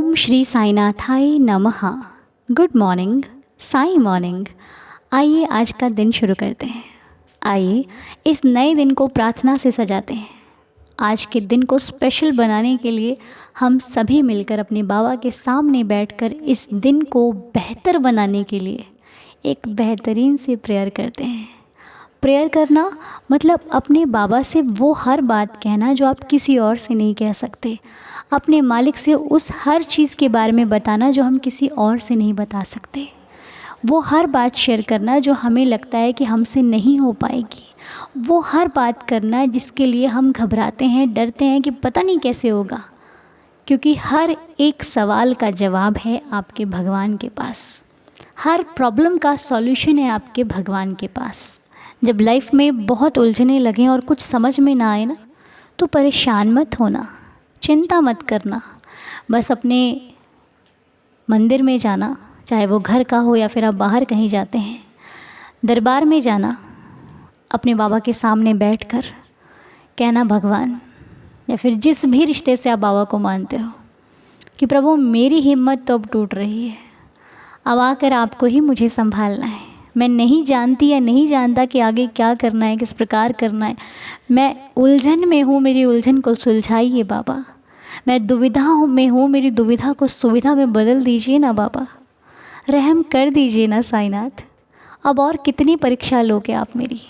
ओम श्री साईनाथाय नमः। Good morning, Sai morning. आइए आज का दिन शुरू करते हैं। आइए इस नए दिन को प्रार्थना से सजाते हैं। आज के दिन को स्पेशल बनाने के लिए हम सभी मिलकर अपने बाबा के सामने बैठकर इस दिन को बेहतर बनाने के लिए एक बेहतरीन सी प्रेयर करते हैं। प्रेयर करना मतलब अपने बाबा से वो हर बात कहना जो आप किसी और से नहीं कह सकते। अपने मालिक से उस हर चीज़ के बारे में बताना जो हम किसी और से नहीं बता सकते। वो हर बात शेयर करना जो हमें लगता है कि हमसे नहीं हो पाएगी। वो हर बात करना जिसके लिए हम घबराते हैं, डरते हैं कि पता नहीं कैसे होगा। क्योंकि हर एक सवाल का जवाब है आपके भगवान के पास। हर प्रॉब्लम का सॉल्यूशन है आपके भगवान के पास। जब लाइफ में बहुत उलझने लगें और कुछ समझ में ना आए ना, तो परेशान मत होना, चिंता मत करना। बस अपने मंदिर में जाना, चाहे वो घर का हो या फिर आप बाहर कहीं जाते हैं, दरबार में जाना, अपने बाबा के सामने बैठकर कहना भगवान, या फिर जिस भी रिश्ते से आप बाबा को मानते हो, कि प्रभु मेरी हिम्मत तो अब टूट रही है। अब आकर आपको ही मुझे संभालना है। मैं नहीं जानती या नहीं जानता कि आगे क्या करना है, किस प्रकार करना है। मैं उलझन में हूँ, मेरी उलझन को सुलझाइए बाबा। मैं दुविधा में हूँ, मेरी दुविधा को सुविधा में बदल दीजिए ना बाबा। रहम कर दीजिए ना साईनाथ। अब और कितनी परीक्षा लोगे आप मेरी।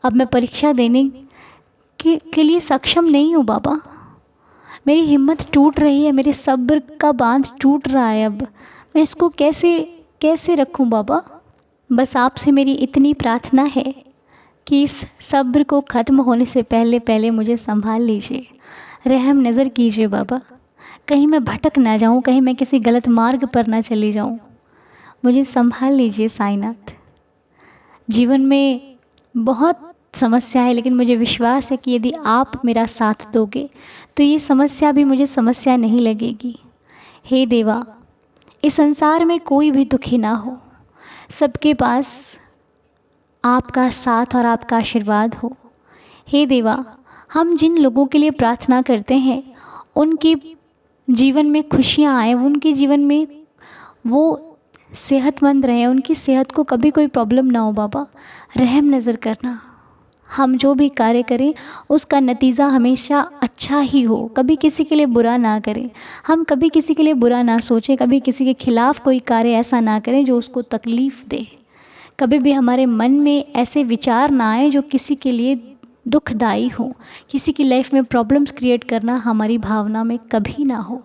अब मैं परीक्षा देने के लिए सक्षम नहीं हूँ बाबा। मेरी हिम्मत टूट रही है, मेरे सब्र का बांध टूट रहा है। अब मैं इसको कैसे रखूँ बाबा। बस आपसे मेरी इतनी प्रार्थना है कि इस सब्र को ख़त्म होने से पहले मुझे संभाल लीजिए। रहम नज़र कीजिए बाबा। कहीं मैं भटक ना जाऊँ, कहीं मैं किसी गलत मार्ग पर ना चली जाऊँ। मुझे संभाल लीजिए साईनाथ। जीवन में बहुत समस्या है, लेकिन मुझे विश्वास है कि यदि आप मेरा साथ दोगे तो ये समस्या भी मुझे समस्या नहीं लगेगी। हे देवा, इस संसार में कोई भी दुखी ना हो, सबके पास आपका साथ और आपका आशीर्वाद हो। हे देवा, हम जिन लोगों के लिए प्रार्थना करते हैं उनके जीवन में खुशियाँ आए, उनके जीवन में वो सेहतमंद रहें, उनकी सेहत को कभी कोई प्रॉब्लम ना हो बाबा। रहम नज़र करना। हम जो भी कार्य करें उसका नतीजा हमेशा अच्छा ही हो, कभी किसी के लिए बुरा ना करें। हम कभी किसी के लिए बुरा ना सोचें, कभी किसी के खिलाफ़ कोई कार्य ऐसा ना करें जो उसको तकलीफ़ दे। कभी भी हमारे मन में ऐसे विचार ना आए जो किसी के लिए दुखदाई हो। किसी की लाइफ में प्रॉब्लम्स क्रिएट करना हमारी भावना में कभी ना हो।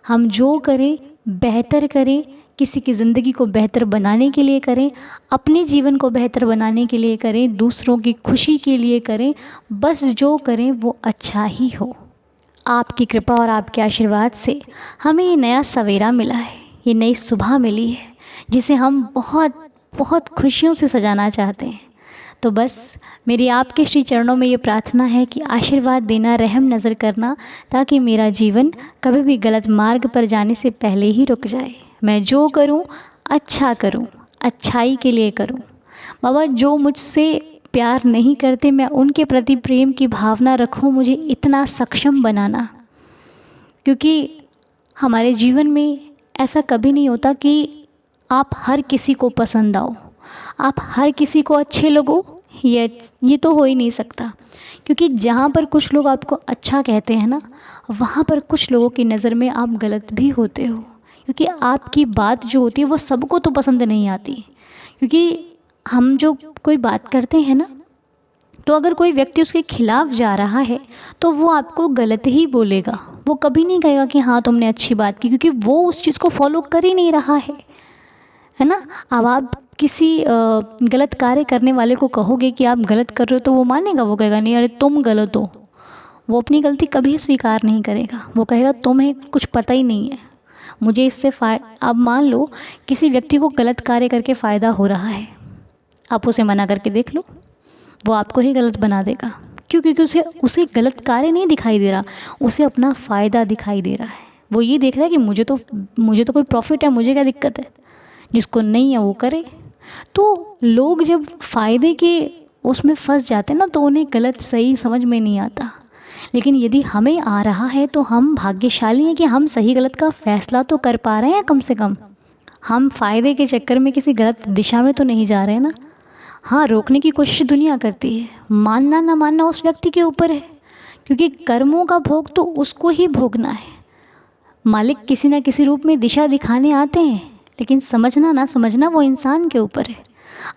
हम जो करें बेहतर करें, किसी की ज़िंदगी को बेहतर बनाने के लिए करें, अपने जीवन को बेहतर बनाने के लिए करें, दूसरों की खुशी के लिए करें। बस जो करें वो अच्छा ही हो। आपकी कृपा और आपके आशीर्वाद से हमें ये नया सवेरा मिला है, ये नई सुबह मिली है, जिसे हम बहुत बहुत खुशियों से सजाना चाहते हैं। तो बस मेरी आपके श्री चरणों में ये प्रार्थना है कि आशीर्वाद देना, रहम नज़र करना, ताकि मेरा जीवन कभी भी गलत मार्ग पर जाने से पहले ही रुक जाए। मैं जो करूं अच्छा करूं, अच्छाई के लिए करूं। बाबा, जो मुझसे प्यार नहीं करते मैं उनके प्रति प्रेम की भावना रखूं। मुझे इतना सक्षम बनाना, क्योंकि हमारे जीवन में ऐसा कभी नहीं होता कि आप हर किसी को पसंद आओ, आप हर किसी को अच्छे लगो। ये तो हो ही नहीं सकता। क्योंकि जहाँ पर कुछ लोग आपको अच्छा कहते हैं ना, वहाँ पर कुछ लोगों की नज़र में आप गलत भी होते हो। क्योंकि आपकी बात जो होती है वो सबको तो पसंद नहीं आती। क्योंकि हम जो कोई बात करते हैं ना, तो अगर कोई व्यक्ति उसके खिलाफ़ जा रहा है तो वो आपको गलत ही बोलेगा। वो कभी नहीं कहेगा कि हाँ तुमने अच्छी बात की, क्योंकि वो उस चीज़ को फॉलो कर ही नहीं रहा है ना। अब आप किसी गलत कार्य करने वाले को कहोगे कि आप गलत कर रहे हो तो वो मानेगा? वो कहेगा नहीं, अरे तुम गलत हो। वो अपनी गलती कभी स्वीकार नहीं करेगा। वो कहेगा तुम्हें कुछ पता ही नहीं है, मुझे इससे अब मान लो किसी व्यक्ति को गलत कार्य करके फ़ायदा हो रहा है, आप उसे मना करके देख लो, वो आपको ही गलत बना देगा। क्यों? क्योंकि उसे गलत कार्य नहीं दिखाई दे रहा, उसे अपना फ़ायदा दिखाई दे रहा है। वो ये देख रहा है कि मुझे तो कोई प्रॉफिट है, मुझे क्या दिक्कत है, जिसको नहीं है वो करे। तो लोग जब फ़ायदे के उसमें फंस जाते हैं ना, तो उन्हें गलत सही समझ में नहीं आता। लेकिन यदि हमें आ रहा है तो हम भाग्यशाली हैं कि हम सही गलत का फैसला तो कर पा रहे हैं। कम से कम हम फ़ायदे के चक्कर में किसी गलत दिशा में तो नहीं जा रहे हैं ना। हाँ, रोकने की कोशिश दुनिया करती है, मानना ना मानना उस व्यक्ति के ऊपर है, क्योंकि कर्मों का भोग तो उसको ही भोगना है। मालिक किसी न किसी रूप में दिशा दिखाने आते हैं, लेकिन समझना ना समझना वो इंसान के ऊपर है।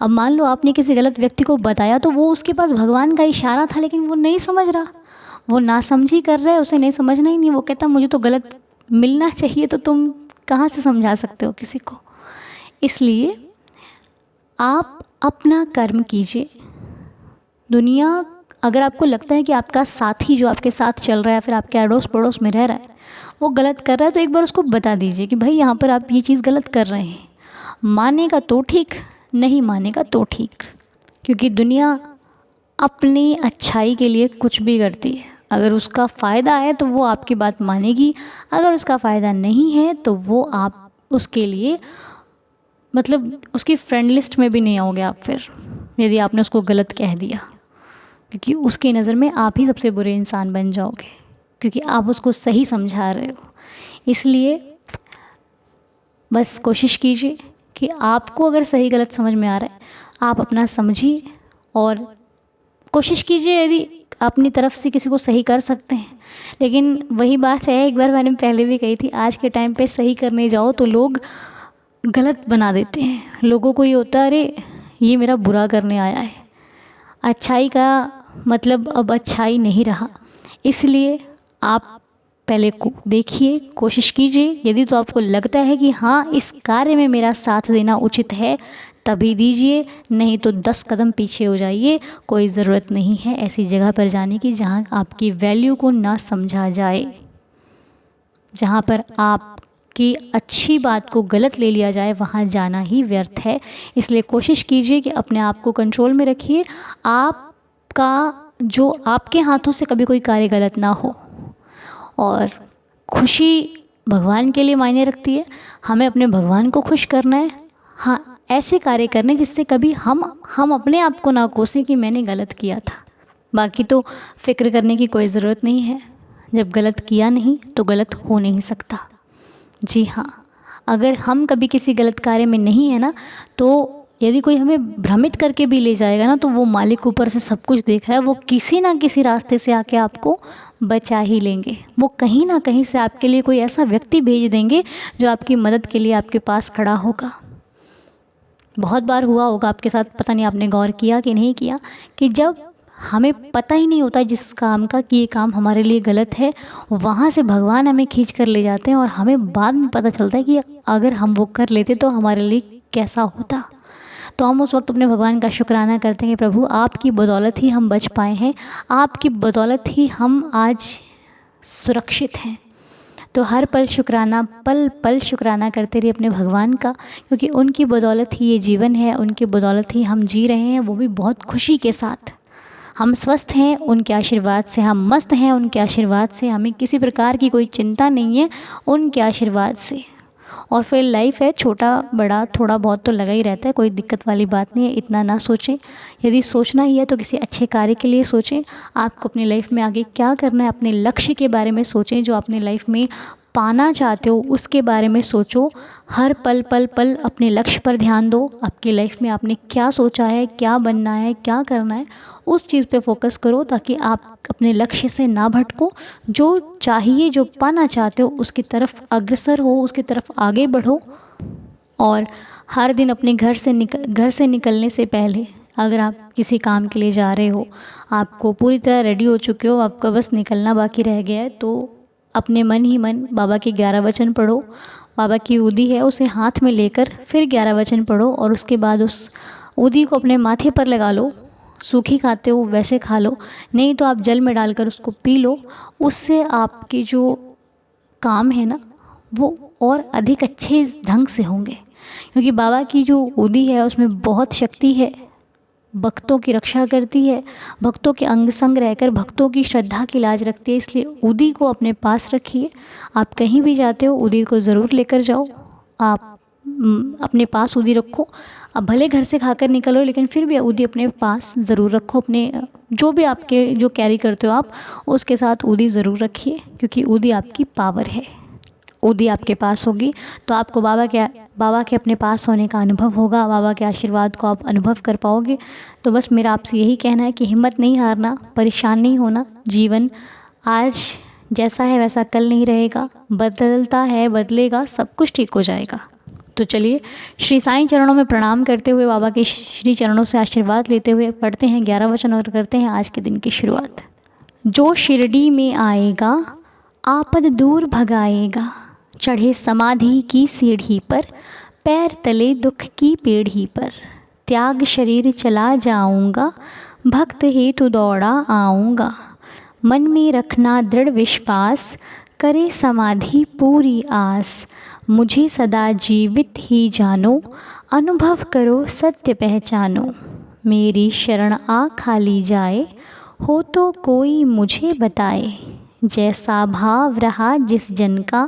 अब मान लो आपने किसी गलत व्यक्ति को बताया तो वो उसके पास भगवान का इशारा था, लेकिन वो नहीं समझ रहा, वो नासमझी कर रहा है, उसे नहीं समझना ही नहीं। वो कहता मुझे तो गलत मिलना चाहिए, तो तुम कहाँ से समझा सकते हो किसी को। इसलिए आप अपना कर्म कीजिए। दुनिया, अगर आपको लगता है कि आपका साथी जो आपके साथ चल रहा है, फिर आपके अड़ोस पड़ोस में रह रहा है, वो गलत कर रहा है, तो एक बार उसको बता दीजिए कि भाई यहाँ पर आप ये चीज़ गलत कर रहे हैं। मानेगा तो ठीक, नहीं मानेगा तो ठीक, क्योंकि दुनिया अपनी अच्छाई के लिए कुछ भी करती है। अगर उसका फ़ायदा है तो वो आपकी बात मानेगी, अगर उसका फ़ायदा नहीं है तो वो आप उसके लिए मतलब उसकी फ्रेंड लिस्ट में भी नहीं आओगे आप फिर, यदि आपने उसको गलत कह दिया, क्योंकि उसकी नज़र में आप ही सबसे बुरे इंसान बन जाओगे, क्योंकि आप उसको सही समझा रहे हो। इसलिए बस कोशिश कीजिए कि आपको अगर सही गलत समझ में आ रहा है, आप अपना समझिए और कोशिश कीजिए यदि अपनी तरफ से किसी को सही कर सकते हैं। लेकिन वही बात है, एक बार मैंने पहले भी कही थी, आज के टाइम पे सही करने जाओ तो लोग गलत बना देते हैं। लोगों को ये होता है अरे ये मेरा बुरा करने आया है, अच्छाई का मतलब अब अच्छाई नहीं रहा। इसलिए आप पहले देखिए, कोशिश कीजिए, यदि तो आपको लगता है कि हाँ इस कार्य में मेरा साथ देना उचित है तभी दीजिए, नहीं तो 10 कदम पीछे हो जाइए। कोई ज़रूरत नहीं है ऐसी जगह पर जाने की जहाँ आपकी वैल्यू को ना समझा जाए, जहाँ पर आपकी अच्छी बात को गलत ले लिया जाए, वहाँ जाना ही व्यर्थ है। इसलिए कोशिश कीजिए कि अपने आप को कंट्रोल में रखिए, आपका जो आपके हाथों से कभी कोई कार्य गलत ना हो। और खुशी भगवान के लिए मायने रखती है, हमें अपने भगवान को खुश करना है। हाँ, ऐसे कार्य करने जिससे कभी हम अपने आप को ना कोसें कि मैंने गलत किया था। बाकी तो फिक्र करने की कोई ज़रूरत नहीं है, जब गलत किया नहीं तो गलत हो नहीं सकता। जी हाँ, अगर हम कभी किसी गलत कार्य में नहीं है ना, तो यदि कोई हमें भ्रमित करके भी ले जाएगा ना, तो वो मालिक ऊपर से सब कुछ देख रहा है, वो किसी ना किसी रास्ते से आके आपको बचा ही लेंगे। वो कहीं ना कहीं से आपके लिए कोई ऐसा व्यक्ति भेज देंगे जो आपकी मदद के लिए आपके पास खड़ा होगा। बहुत बार हुआ होगा आपके साथ, पता नहीं आपने गौर किया कि नहीं किया, कि जब हमें पता ही नहीं होता जिस काम का कि ये काम हमारे लिए गलत है, वहाँ से भगवान हमें खींच कर ले जाते हैं और हमें बाद में पता चलता है कि अगर हम वो कर लेते तो हमारे लिए कैसा होता। तो हम उस वक्त अपने भगवान का शुक्राना करते हैं कि प्रभु आपकी बदौलत ही हम बच पाए हैं, आपकी बदौलत ही हम आज सुरक्षित हैं। तो हर पल शुक्राना, पल पल शुक्राना करते रहिए अपने भगवान का, क्योंकि उनकी बदौलत ही ये जीवन है, उनकी बदौलत ही हम जी रहे हैं, वो भी बहुत खुशी के साथ। हम स्वस्थ हैं उनके आशीर्वाद से, हम मस्त हैं उनके आशीर्वाद से, हमें किसी प्रकार की कोई चिंता नहीं है उनके आशीर्वाद से। और फिर लाइफ है, छोटा बड़ा थोड़ा बहुत तो लगा ही रहता है, कोई दिक्कत वाली बात नहीं है। इतना ना सोचें, यदि सोचना ही है तो किसी अच्छे कार्य के लिए सोचें। आपको अपनी लाइफ में आगे क्या करना है, अपने लक्ष्य के बारे में सोचें, जो अपने लाइफ में पाना चाहते हो उसके बारे में सोचो। हर पल पल पल अपने लक्ष्य पर ध्यान दो। आपकी लाइफ में आपने क्या सोचा है, क्या बनना है, क्या करना है, उस चीज़ पे फोकस करो, ताकि आप अपने लक्ष्य से ना भटको। जो चाहिए, जो पाना चाहते हो उसकी तरफ अग्रसर हो, उसकी तरफ आगे बढ़ो। और हर दिन अपने घर से निकलने से पहले, अगर आप किसी काम के लिए जा रहे हो, आपको पूरी तरह रेडी हो चुके हो, आपका बस निकलना बाकी रह गया है, तो अपने मन ही मन बाबा के 11 वचन पढ़ो। बाबा की उदी है उसे हाथ में लेकर फिर 11 वचन पढ़ो, और उसके बाद उस उदी को अपने माथे पर लगा लो। सूखी खाते हो वैसे खा लो, नहीं तो आप जल में डालकर उसको पी लो। उससे आपके जो काम है ना, वो और अधिक अच्छे ढंग से होंगे, क्योंकि बाबा की जो उदी है उसमें बहुत शक्ति है, भक्तों की रक्षा करती है, भक्तों के अंग संग रहकर भक्तों की श्रद्धा की लाज रखती है। इसलिए उदी को अपने पास रखिए। आप कहीं भी जाते हो उदी को ज़रूर लेकर जाओ। आप अपने पास उदी रखो। अब भले घर से खाकर निकलो, लेकिन फिर भी उदी अपने पास ज़रूर रखो, अपने जो भी आपके जो कैरी करते हो आप, उसके साथ ऊदी ज़रूर रखिए, क्योंकि ऊदी आपकी पावर है। ऊदी आपके पास होगी तो आपको बाबा के अपने पास होने का अनुभव होगा, बाबा के आशीर्वाद को आप अनुभव कर पाओगे। तो बस मेरा आपसे यही कहना है कि हिम्मत नहीं हारना, परेशान नहीं होना। जीवन आज जैसा है वैसा कल नहीं रहेगा, बदलता है, बदलेगा, सब कुछ ठीक हो जाएगा। तो चलिए श्री साईं चरणों में प्रणाम करते हुए, बाबा के श्री चरणों से आशीर्वाद लेते हुए पढ़ते हैं 11 वचन और करते हैं आज के दिन की शुरुआत। जो शिरडी में आएगा आपद दूर भगाएगा, चढ़े समाधि की सीढ़ी पर, पैर तले दुख की पीढ़ी पर, त्याग शरीर चला जाऊंगा, भक्त हेतु दौड़ा आऊँगा, मन में रखना दृढ़ विश्वास, करे समाधि पूरी आस, मुझे सदा जीवित ही जानो, अनुभव करो सत्य पहचानो, मेरी शरण आ खाली जाए, हो तो कोई मुझे बताए, जैसा भाव रहा जिस जन का,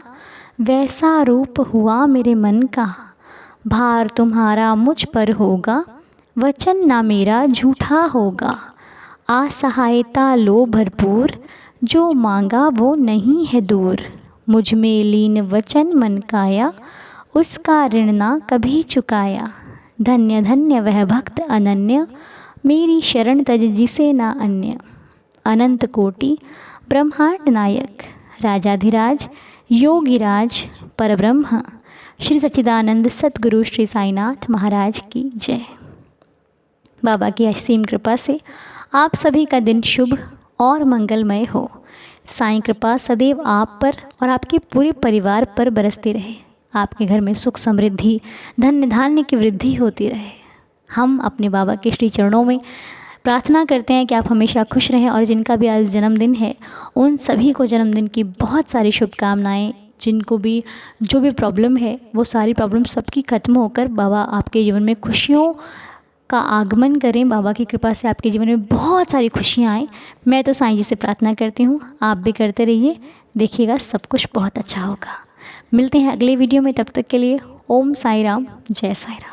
वैसा रूप हुआ मेरे मन का, भार तुम्हारा मुझ पर होगा, वचन ना मेरा झूठा होगा, असहायता लो भरपूर, जो मांगा वो नहीं है दूर, मुझ में लीन वचन मन काया, उसका ऋण ना कभी चुकाया, धन्य धन्य वह भक्त अनन्य, मेरी शरण तज जिसे ना अन्य, अनंत कोटि ब्रह्मांड नायक, राजाधिराज योगिराज परब्रह्म, श्री सच्चिदानंद सतगुरु श्री साईनाथ महाराज की जय। बाबा की असीम कृपा से आप सभी का दिन शुभ और मंगलमय हो। साईं कृपा सदैव आप पर और आपके पूरे परिवार पर बरसती रहे। आपके घर में सुख समृद्धि, धन धान्य की वृद्धि होती रहे। हम अपने बाबा के श्री चरणों में प्रार्थना करते हैं कि आप हमेशा खुश रहें, और जिनका भी आज जन्मदिन है उन सभी को जन्मदिन की बहुत सारी शुभकामनाएँ। जिनको भी जो भी प्रॉब्लम है वो सारी प्रॉब्लम सबकी ख़त्म होकर बाबा आपके जीवन में खुशियों का आगमन करें। बाबा की कृपा से आपके जीवन में बहुत सारी खुशियाँ आएँ। मैं तो साईं जी से प्रार्थना करती हूँ, आप भी करते रहिए, देखिएगा सब कुछ बहुत अच्छा होगा। मिलते हैं अगले वीडियो में, तब तक के लिए ओम साई राम, जय साई राम।